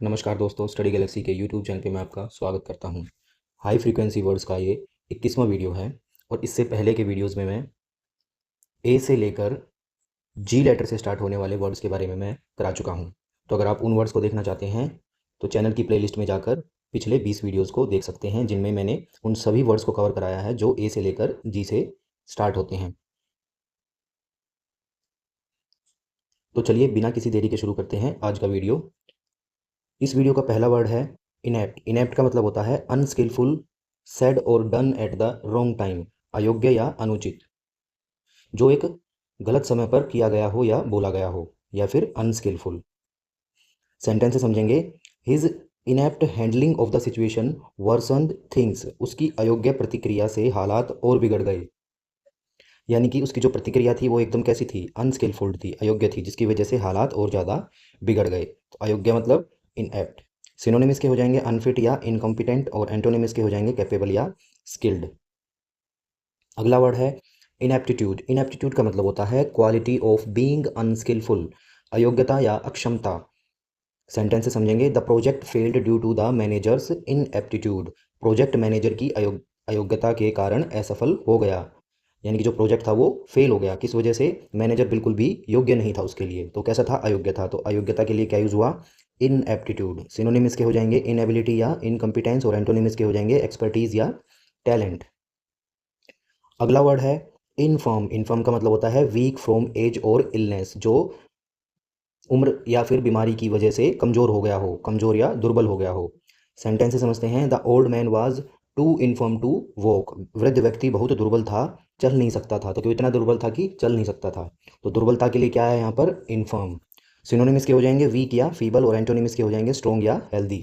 नमस्कार दोस्तों, study Galaxy के यूट्यूब चैनल पे मैं आपका स्वागत करता हूँ। हाई फ्रीक्वेंसी वर्ड्स का ये 21वां वीडियो है और इससे पहले के वीडियोस में मैं ए से लेकर जी लेटर से स्टार्ट होने वाले वर्ड्स के बारे में मैं करा चुका हूँ। तो अगर आप उन वर्ड्स को देखना चाहते हैं तो चैनल की प्लेलिस्ट में जाकर पिछले 20 वीडियोज़ को देख सकते हैं, जिनमें मैंने उन सभी वर्ड्स को कवर कराया है जो ए से लेकर जी से स्टार्ट होते हैं। तो चलिए बिना किसी देरी के शुरू करते हैं आज का वीडियो। इस वीडियो का पहला वर्ड है इनेप्ट। इनेप्ट का मतलब होता है अनस्किलफुल, सेड और done at the wrong time, अयोग्य या अनुचित, जो एक गलत समय पर किया गया हो या बोला गया हो, या फिर अनस्किलफुल। सेंटेंस से समझेंगे। His inept handling of the situation worsened things, उसकी अयोग्य प्रतिक्रिया से हालात और बिगड़ गए। यानी कि उसकी जो प्रतिक्रिया थी वो एकदम कैसी थी, अनस्किलफुल थी, अयोग्य थी, जिसकी वजह से हालात और ज़्यादा बिगड़ गए। तो अयोग्य मतलब इनएप्ट। सिनोनिम्स के हो जाएंगे अनफिट या इनकॉम्पिटेंट, और एंटोनिम्स के हो जाएंगे कैपेबल या स्किल्ड। अगला वर्ड है इनएप्टीट्यूड। इनएप्टीट्यूड का मतलब होता है क्वालिटी ऑफ बीइंग अनस्किलफुल, अयोग्यता या अक्षमता। सेंटेंस से समझेंगे। The project failed due to the manager's ineptitude, project manager की अयोग्यता के कारण असफल हो गया। यानी कि जो प्रोजेक्ट था वो फेल हो गया, किस वजह से, मैनेजर बिल्कुल भी योग्य नहीं था उसके लिए। तो कैसा था, अयोग्य था। तो अयोग्यता के लिए क्या यूज़ हुआ, इनएप्टीट्यूड। सिनोनिम्स के हो जाएंगे इनएबिलिटी या इनकम्पिटेंस, और एंटोनिम्स के हो जाएंगे एक्सपर्टीज या टैलेंट। अगला वर्ड है इनफर्म। इनफर्म का मतलब होता है वीक फ्रॉम एज और इलनेस, जो उम्र या फिर बीमारी की वजह से कमज़ोर हो गया हो, कमज़ोर या दुर्बल हो गया हो। सेंटेंस से समझते हैं। The old man was too infirm to walk, वृद्ध व्यक्ति बहुत दुर्बल था, चल नहीं सकता था। तो क्यों इतना दुर्बल था कि चल नहीं सकता था। तो दुर्बलता के लिए क्या है यहाँ पर, इन्फर्म। सिनोनिम्स के हो जाएंगे वीक या फीबल, और एंटोनिम्स के हो जाएंगे स्ट्रॉन्ग या हेल्दी।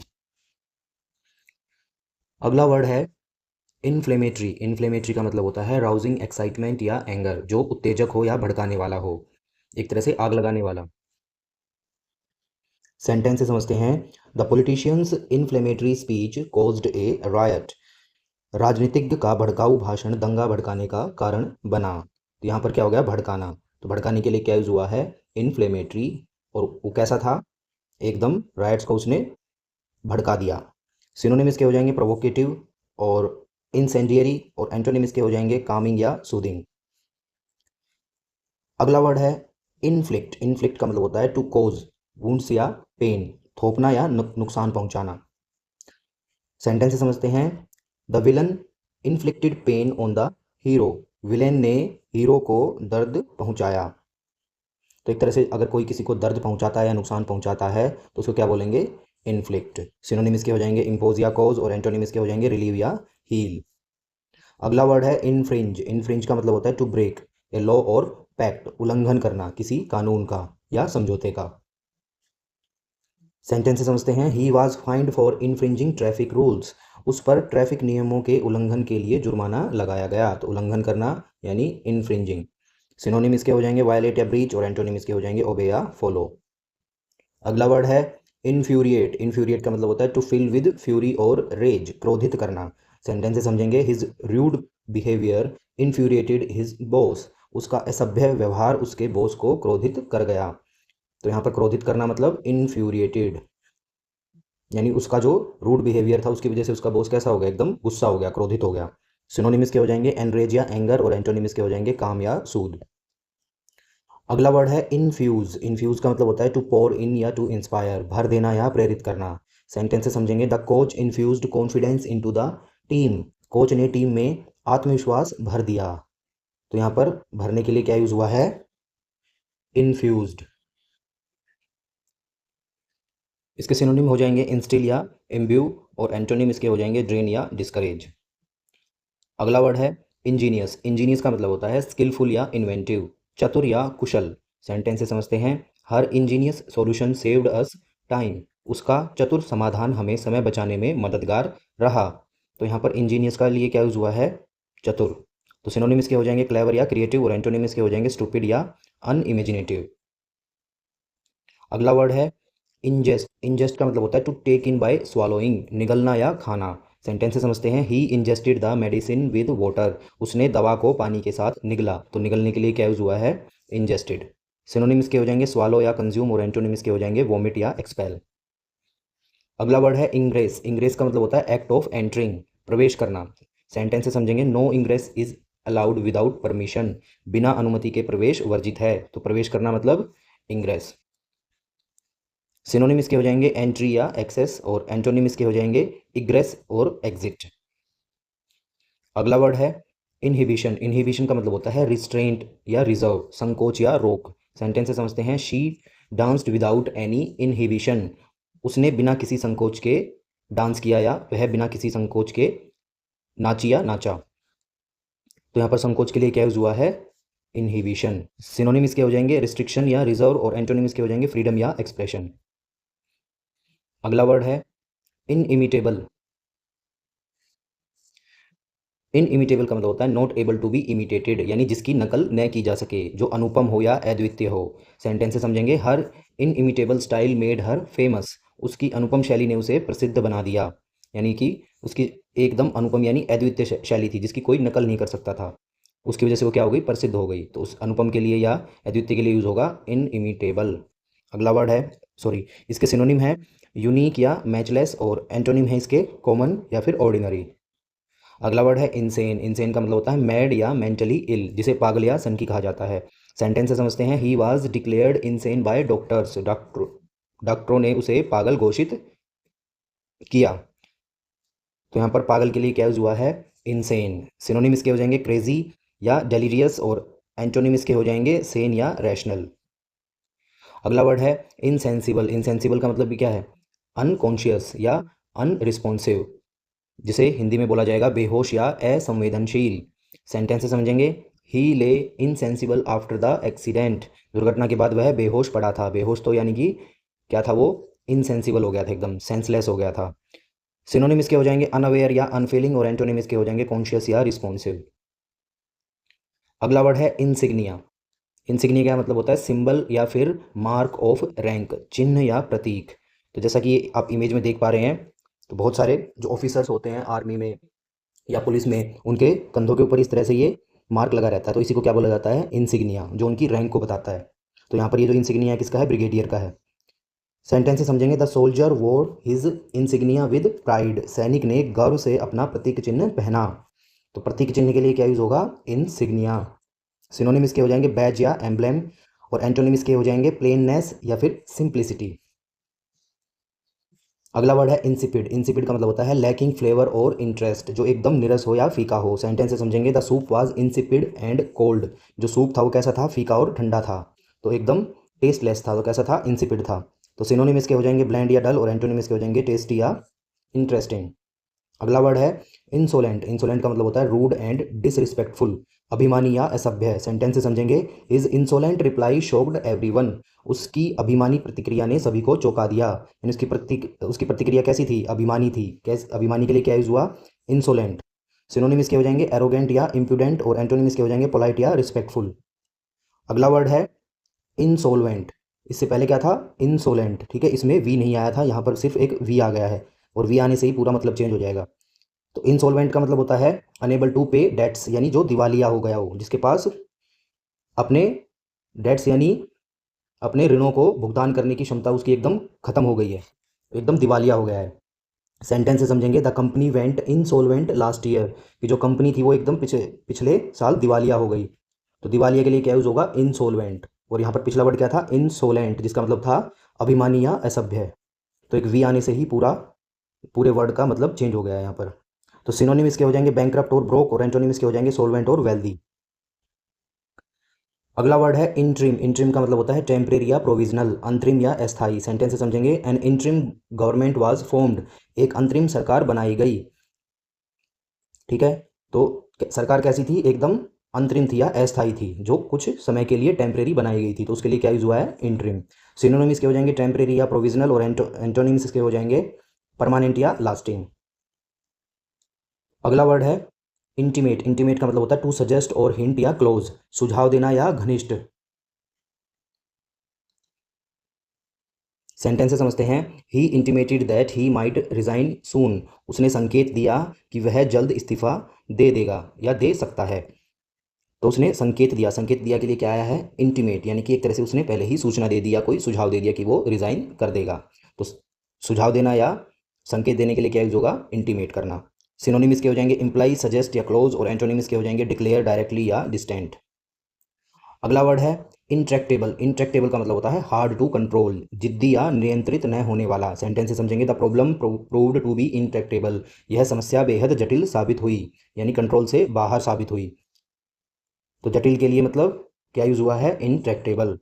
अगला वर्ड है इन्फ्लेमेटरी। इन्फ्लेमेटरी का मतलब होता है राउजिंग एक्साइटमेंट या एंगर, जो उत्तेजक हो या भड़काने वाला हो, एक तरह से आग लगाने वाला। सेंटेंस से समझते हैं। The politician's inflammatory speech caused a riot, राजनीतिज्ञ का भड़काऊ भाषण दंगा भड़काने का कारण बना। तो यहाँ पर क्या हो गया, भड़काना। तो भड़काने के लिए क्या यूज हुआ है, इन्फ्लेमेटरी। और वो कैसा था, एकदम राइट्स को उसने भड़का दिया। सिनोनिम्स के हो जाएंगे प्रोवोकेटिव और इंसेंडियरी, और एंटोनिम्स के हो जाएंगे कामिंग या सूदिंग। अगला वर्ड है इनफ्लिक्ट। इनफ्लिक्ट का मतलब होता है टू कोज वुंड्स या पेन, थोपना या नुकसान पहुंचाना। सेंटेंस से समझते हैं। The villain inflicted pain on the hero, villain ने हीरो को दर्द पहुंचाया। तो एक तरह से अगर कोई किसी को दर्द पहुंचाता है या नुकसान पहुंचाता है तो उसको क्या बोलेंगे, इन्फ्लिक्ट। सिनोनिम्स के हो जाएंगे इम्पोज या कॉज, और एंटोनिम्स के हो जाएंगे रिलीव या हील। अगला वर्ड है इनफ्रिंज। इनफ्रिंज का मतलब होता है टू ब्रेक ए लॉ और पैक्ट, उल्लंघन करना किसी कानून का या समझौते का। सेंटेंस से समझते हैं। He was find for infringing traffic rules, उस पर ट्रैफिक नियमों के उल्लंघन के लिए जुर्माना लगाया गया। तो उल्लंघन करना यानी इन्फ्रिंजिंग। सिनोनिम इसके हो जाएंगे वायलेट या ब्रीच, और एंटोनिम इसके हो जाएंगे ओबे या फॉलो। अगला वर्ड है इन्फ्यूरिएट। इन्फ्यूरिएट का मतलब होता है टू फिल विद फ्यूरी और रेज, क्रोधित करना। सेंटेंस से समझेंगे। His rude behaviour infuriated his boss, उसका असभ्य व्यवहार उसके बॉस को क्रोधित कर गया। तो यहाँ पर क्रोधित करना मतलब इन्फ्यूरिएटेड, यानी उसका जो रूड बिहेवियर था उसकी वजह से उसका बॉस कैसा हो गया, एकदम गुस्सा हो गया, क्रोधित हो गया। सिनोनिम्स के हो जाएंगे एनरेज या एंगर, और एंटोनिम्स के हो जाएंगे काम या सूद। अगला वर्ड है इनफ्यूज। इनफ्यूज का मतलब होता है टू पोर इन या टू इंस्पायर, भर देना या प्रेरित करना। सेंटेंस से समझेंगे। The coach infused confidence into the team, coach ने टीम में आत्मविश्वास भर दिया। तो यहाँ पर भरने के लिए क्या यूज हुआ है, इन्फ्यूज्ड। इसके सिनोनिम हो जाएंगे इंस्टिल या इम्ब्यू, और एंटोनिम इसके हो जाएंगे ड्रेन या डिस्करेज। अगला वर्ड है इंजीनियस। इंजीनियस का मतलब होता है स्किलफुल या इन्वेंटिव, चतुर या कुशल। सेंटेंस से समझते हैं। Her ingenious solution saved us time, उसका चतुर समाधान हमें समय बचाने में मददगार रहा। तो यहाँ पर इंजीनियस का लिए क्या यूज हुआ है, चतुर। तो सिनोनिम इसके हो जाएंगे क्लेवर या क्रिएटिव, और एंटोनिम इसके हो जाएंगे स्टूपिड या अनइमेजिनेटिव। अगला वर्ड है इंजेस्ट। इंजेस्ट का मतलब होता है to take in by swallowing, निगलना या खाना। सेंटेंस से समझते हैं। He ingested the medicine with water, उसने दवा को पानी के साथ निगला। तो निगलने के लिए क्या यूज हुआ है, इंजेस्टेड। सिनोनिम्स के हो जाएंगे स्वालो या कंज्यूम, और एंटोनिम्स के हो जाएंगे वोमिट या एक्सपेल। अगला वर्ड है इंग्रेस। इंग्रेस का मतलब होता है एक्ट ऑफ एंटरिंग, प्रवेश करना। सेंटेंस से समझेंगे, no ingress is allowed without permission, बिना अनुमति के प्रवेश वर्जित है। तो प्रवेश करना मतलब इंग्रेस। सिनोनिम इसके हो जाएंगे एंट्री या एक्सेस, और एंटोनिम इसके हो जाएंगे इग्रेस और एग्जिट। अगला वर्ड है इनहिबिशन। इनहिबिशन का मतलब होता है रिस्ट्रेंट या रिजर्व, संकोच या रोक। सेंटेंस से समझते हैं, she danced without any inhibition, उसने बिना किसी संकोच के डांस किया, या वह बिना किसी संकोच के नाची या नाचा। तो यहाँ पर संकोच के लिए क्या यूज हुआ है, इनहिबिशन। सिनोनिम इसके हो जाएंगे रिस्ट्रिक्शन या रिजर्व, और एंटोनिम इसके हो जाएंगे फ्रीडम या एक्सप्रेशन। अगला वर्ड है इनइमिटेबल। इनइमिटेबल का मतलब होता है not able to be imitated, यानी जिसकी नकल न की जा सके, जो अनुपम हो या अद्वितीय हो। सेंटेंस से समझेंगे, हर इनइमिटेबल स्टाइल मेड हर फेमस, उसकी अनुपम शैली ने उसे प्रसिद्ध बना दिया, यानी कि उसकी एकदम अनुपम यानी अद्वितीय शैली थी, जिसकी कोई नकल नहीं कर सकता था, उसकी वजह से वो क्या हो गई, प्रसिद्ध हो गई। तो उस अनुपम के लिए या अद्वितीय के लिए यूज होगा इनइमिटेबल। अगला वर्ड है इसके सिनोनिम है यूनिक या मैचलेस, और एंटोनिम है इसके कॉमन या फिर ऑर्डिनरी। अगला वर्ड है इनसेन। इनसेन का मतलब होता है मैड या मेंटली इल, जिसे पागल या सनकी कहा जाता है। सेंटेंस से समझते हैं, he was declared insane bye doctors, डॉक्टरों ने उसे पागल घोषित किया। तो यहाँ पर पागल के लिए क्या यूज हुआ है, इनसेन। सिनोनिम इसके हो जाएंगे क्रेजी या डेलीरियस, और एंटोनिम इसके हो जाएंगे सेन या रैशनल। अगला वर्ड है इनसेंसिबल। इनसेंसिबल का मतलब भी क्या है, अनकॉन्शियस या अनरिस्पॉन्सिव, जिसे हिंदी में बोला जाएगा बेहोश या असंवेदनशील। सेंटेंस से समझेंगे, ही ले इनसेंसिबल आफ्टर द एक्सीडेंट, दुर्घटना के बाद वह बेहोश पड़ा था। बेहोश तो यानी कि क्या था वो, इनसेंसिबल हो गया था, एकदम सेंसलेस हो गया था। सिनोनिम इसके हो जाएंगे अनअवेयर या अनफीलिंग, और एंटोनिम इसके हो जाएंगे कॉन्शियस या रिस्पॉन्सिव। अगला वर्ड है इंसिग्निया। इंसिग्निया का मतलब होता है सिंबल या फिर मार्क ऑफ रैंक, चिन्ह या प्रतीक। तो जैसा कि आप इमेज में देख पा रहे हैं, तो बहुत सारे जो ऑफिसर्स होते हैं आर्मी में या पुलिस में, उनके कंधों के ऊपर इस तरह से ये मार्क लगा रहता है, तो इसी को क्या बोला जाता है, इंसिग्निया, जो उनकी रैंक को बताता है। तो यहाँ पर ये जो इंसिग्निया किसका है, ब्रिगेडियर का है। सेंटेंस से समझेंगे, द सोल्जर वोर हिज इंसिग्निया विद प्राइड, सैनिक ने गर्व से अपना प्रतीक चिन्ह पहना। तो प्रतीक चिन्ह के लिए क्या यूज होगा, इंसिग्निया। सिनोनिम इसके हो जाएंगे बैज या एम्ब्लेम, और एंटोनिम इसके हो जाएंगे प्लेननेस या फिर सिंप्लिसिटी। अगला वर्ड है इंसिपिड। इंसिपिड का मतलब होता है लैकिंग फ्लेवर और इंटरेस्ट, जो एकदम निरस हो या फीका हो। सेंटेंस से समझेंगे, the soup was insipid and cold, जो सूप था वो कैसा था, फीका और ठंडा था, तो एकदम टेस्टलेस था, तो कैसा था, इंसिपिड था। तो सिनोनिम इसके हो जाएंगे ब्लैंड या डल, और एंटोनिम इसके हो जाएंगे टेस्टी या इंटरेस्टिंग। अगला वर्ड है इंसोलेंट। इंसोलेंट का मतलब होता है रूड एंड डिसरिस्पेक्टफुल, अभिमानी या असभ्य। सेंटेंस से समझेंगे, his insolent reply shocked everyone, उसकी अभिमानी प्रतिक्रिया ने सभी को चौंका दिया, यानी उसकी प्रतिक्रिया कैसी थी, अभिमानी थी। अभिमानी के लिए क्या यूज हुआ, इंसोलेंट। सिनोनिम इसके हो जाएंगे एरोगेंट या इम्प्रूडेंट, और एंटोनिम इसके हो जाएंगे पोलाइट या रिस्पेक्टफुल। अगला वर्ड है इंसोल्वेंट। इससे पहले क्या था, इंसोलेंट, ठीक है, इसमें वी नहीं आया था, यहाँ पर सिर्फ एक वी आ गया है, और वी आने से ही पूरा मतलब चेंज हो जाएगा। तो इंसॉल्वेंट का मतलब होता है अनेबल टू पे डेट्स, यानी जो दिवालिया हो गया हो, जिसके पास अपने डेट्स यानी अपने ऋणों को भुगतान करने की क्षमता उसकी एकदम खत्म हो गई है, एकदम दिवालिया हो गया है। सेंटेंस से समझेंगे, the company went insolvent last year, कि जो कंपनी थी वो एकदम पिछले साल दिवालिया हो गई। तो दिवालिया के लिए क्या यूज होगा, इनसॉल्वेंट। और यहाँ पर पिछला वर्ड क्या था, इनसोलेंट, जिसका मतलब था अभिमानी या असभ्य। तो एक वी आने से ही पूरे वर्ड का मतलब चेंज हो गया है यहाँ पर। तो सिनोनिम इसके हो जाएंगे बैंकरप्ट और ब्रोक, और एंटोनिम इसके हो जाएंगे सोल्वेंट और वेल्दी। अगला वर्ड है इंट्रीम। इंट्रीम का मतलब होता है टेम्परेरी या प्रोविजनल, अंतरिम या अस्थाई। सेंटेंस से समझेंगे, an interim government was formed, एक अंतरिम सरकार बनाई गई। ठीक है, तो सरकार कैसी थी, एकदम अंतरिम थी या अस्थाई थी, जो कुछ समय के लिए टेम्परेरी बनाई गई थी, तो उसके लिए क्या यूज हुआ है, इंट्रीम। सिनोनिम इसके हो जाएंगे टेम्परेरी या प्रोविजनल, और एंटोनिम्स इसके हो जाएंगे परमानेंट या लास्टिंग। अगला वर्ड है इंटीमेट। इंटीमेट का मतलब होता है टू सजेस्ट और हिंट या क्लोज, सुझाव देना या घनिष्ठ। सेंटेंस से समझते हैं, he intimated that he might resign soon, उसने संकेत दिया कि वह जल्द इस्तीफा दे देगा या दे सकता है। तो उसने संकेत दिया, संकेत दिया के लिए क्या आया है, इंटीमेट, यानी कि एक तरह से उसने पहले ही सूचना दे दिया, कोई सुझाव दे दिया कि वो रिजाइन कर देगा। तो सुझाव देना या संकेत देने के लिए क्या यूज होगा, इंटीमेट करना। सिनोनिम्स के हो जाएंगे इम्प्लाई, सजेस्ट या क्लोज, और एंटोनिम्स के हो जाएंगे डिक्लेयर, डायरेक्टली या डिस्टेंट। अगला वर्ड है इंट्रैक्टेबल। इंट्रैक्टेबल का मतलब होता है हार्ड टू कंट्रोल, जिद्दी या नियंत्रित न होने वाला। सेंटेंस से समझेंगे, the problem proved to be intractable, यह समस्या बेहद जटिल साबित हुई, यानी कंट्रोल से बाहर साबित हुई। तो जटिल के लिए मतलब क्या यूज हुआ है, इंट्रैक्टेबल।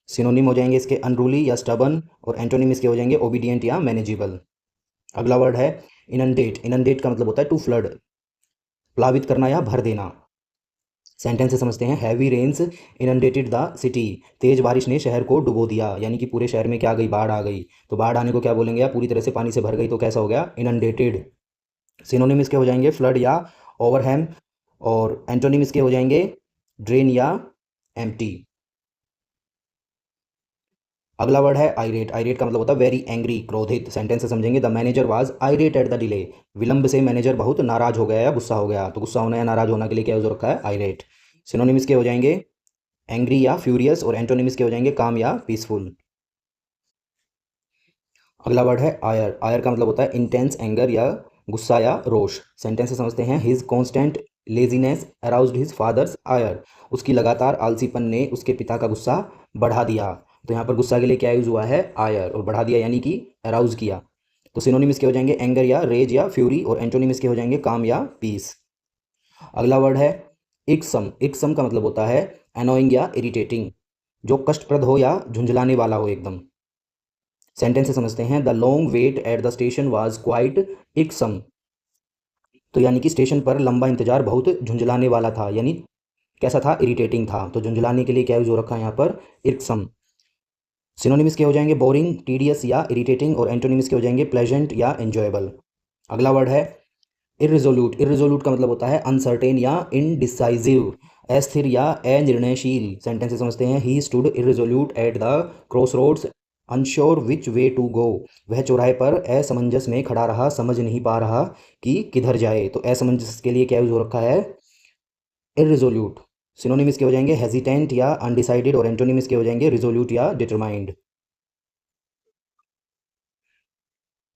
सिनोनिम हो जाएंगे इसके अनरूली या स्टबन, और एंटोनिम इसके हो जाएंगे ओबीडियंट या मैनेजेबल। अगला वर्ड है इनंडेट। इनंडेट का मतलब होता है टू फ्लड, प्लावित करना या भर देना। सेंटेंस से समझते हैं, heavy rains inundated the city, तेज बारिश ने शहर को डुबो दिया, यानी कि पूरे शहर में क्या आ गई, बाढ़ आ गई। तो बाढ़ आने को क्या बोलेंगे, या पूरी तरह से पानी से भर गई तो कैसा हो गया, इनंडेटेड। सिनोनिम इसके हो जाएंगे फ्लड या ओवरहैम, और एंटोनिम इसके हो जाएंगे ड्रेन या एम्प्टी। अगला वर्ड है आइरेट। आइरेट का मतलब होता है वेरी एंग्री, क्रोधित। सेंटेंस से समझेंगे, the manager was irate at the delay, विलंब से मैनेजर बहुत नाराज हो गया या गुस्सा हो गया। तो गुस्सा होना या नाराज होना के लिए क्या यूज रखा है, आइरेट। सिनोनिम्स के हो जाएंगे एंग्री या फ्यूरियस, और एंटोनिम्स के हो जाएंगे काम या पीसफुल। अगला वर्ड है आयर। आयर का मतलब होता है इंटेंस एंगर या गुस्सा या रोष। सेंटेंस से समझते हैं, his constant laziness aroused his father's ire, उसकी लगातार आलसीपन ने उसके पिता का गुस्सा बढ़ा दिया। तो यहाँ पर गुस्सा के लिए क्या यूज हुआ है, आयर, और बढ़ा दिया यानी कि अराउज किया। तो सिनोनिम इसके हो जाएंगे एंगर या रेज या फ्यूरी, और एंटोनिम इसके हो जाएंगे काम या पीस। अगला वर्ड है इक्सम। इक्सम का मतलब होता है एनोइंग या इरिटेटिंग, जो कष्टप्रद हो या झुंझलाने वाला हो एकदम। सेंटेंस से समझते हैं, the long wait at the station was quite irksome, तो यानी कि स्टेशन पर लंबा इंतजार बहुत झुंझलाने वाला था, यानी कैसा था, इरिटेटिंग था। तो झुंझलाने के लिए क्या यूज हो रखा है यहाँ पर, इक्सम। सिनोनिम्स के हो जाएंगे बोरिंग, टीडियस या इरिटेटिंग, और एंटोनिम्स के हो जाएंगे प्लेजेंट या एंजॉयबल। अगला वर्ड है इर्रिजोल्यूट। इर्रिजोल्यूट का मतलब होता है अनसर्टेन या इनडिसाइजिव, अस्थिर या अनिर्णयशील। सेंटेंस से समझते हैं, he stood irresolute at the crossroads unsure which way to go, वह चौराहे पर असमंजस में खड़ा रहा, समझ नहीं पा रहा कि किधर जाए। तो असमंजस के लिए क्या यूज हो रखा है, इर्रिजोल्यूट। सिनोनिम इसके हो जाएंगे हेजिटेंट या अनडिसाइडेड, और एंटोनिम इसके हो जाएंगे रिजोल्यूट या डिटरमाइंड।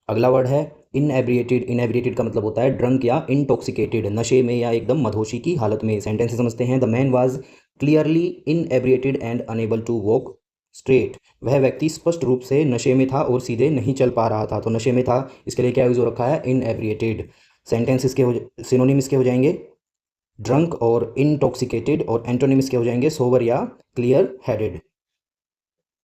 अगला वर्ड है इनएब्रिएटेड। इनएब्रिएटेड का मतलब होता है ड्रंक या इंटॉक्सिकेटेड, नशे में या एकदम मदहोशी की हालत में। सेंटेंस से समझते हैं, the man was clearly inebriated and unable to walk straight, वह व्यक्ति स्पष्ट रूप से नशे में था और सीधे नहीं चल पा रहा था। तो नशे में था, इसके लिए क्या यूज हो रखा है, इनएब्रिएटेड। सेंटेंस इसके हो, सिनोनिम इसके हो जाएंगे ड्रंक और इंटॉक्सिकेटेड, और एंटोनिम इसके हो जाएंगे सोबर या क्लियर हेडेड।